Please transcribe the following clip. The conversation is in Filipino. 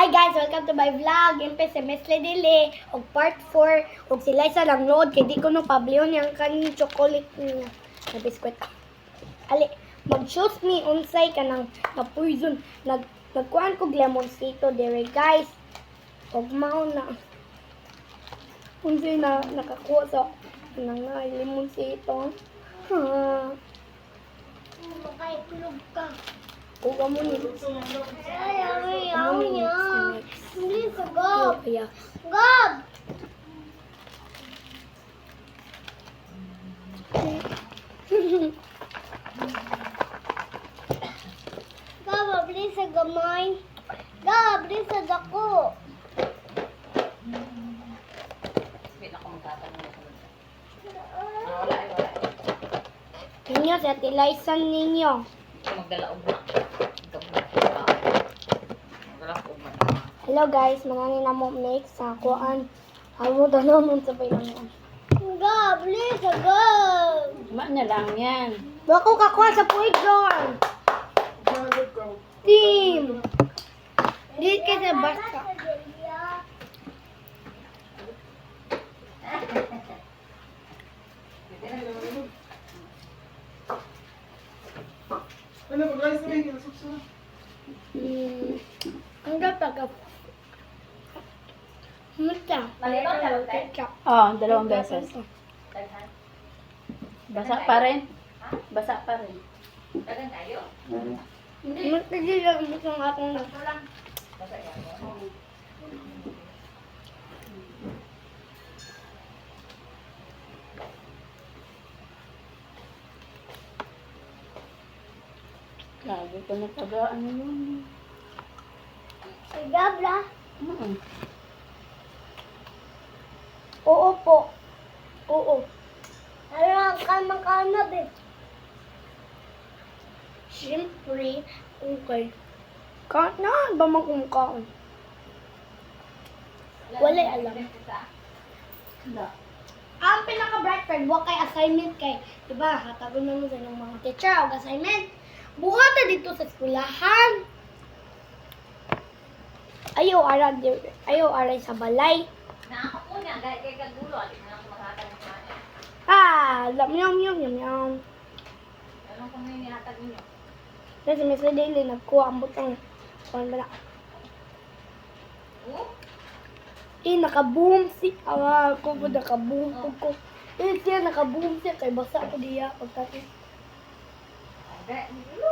Hi guys, welcome to my vlog. Impe si Miss Ledile og part 4 og sila isa lang load kay di ko no pablion yang kaning chocolate niya na biskwit. Ali, mag-choose me unsay kanang na poison nagkuan ko lemonsito dire guys. Og mao na unsay na nakakuha sa kanang lemonsito. Ha. Makay kulog ka. Uga mo ni. Ayaw niya. Hindi sa gob. Gob! Gob, abli sa gamay. Gob, abli sa dako. Ninyo, sa tilaisan ninyo. Magdalaog na. Hello guys, mga na mo mix sa kuan. Amo danon sa pailangan. Gob, please, gob. Ma na lang yan. Bako kakuha sa poison. Team. Dito ka sa basta. Ano ba guys? Sabihin niyo, susunod. Ang dapat Muta. Oh, 2 beses. Basa pa rin. Basa pa rin. Muta dila ang akong Grabe ko na taga ano yun. Gabla. Mm. Oo po. Oo. Alam ka makanab eh. Siyempre, okay. Na ba magkumakaon? Wala alam. Wala. Ang pinaka-bright card, wag kay assignment kay, diba, hatagon naman sa inyong mga teacher o assignment. Buhata dito sa eskwelahan. Ayaw aray sa balay. Nakako niya, kay kagulo, ati na ako makatag ng kanya. Yum. Anong kung may nihatag niyo? Kasi Miss Daily, nagkuha ang butang. Kuhan ba na? Naka-boom si. Ako po naka-boom ko. Siya naka-boom siya. Kay basa ko diya. Pagkati. Hindi,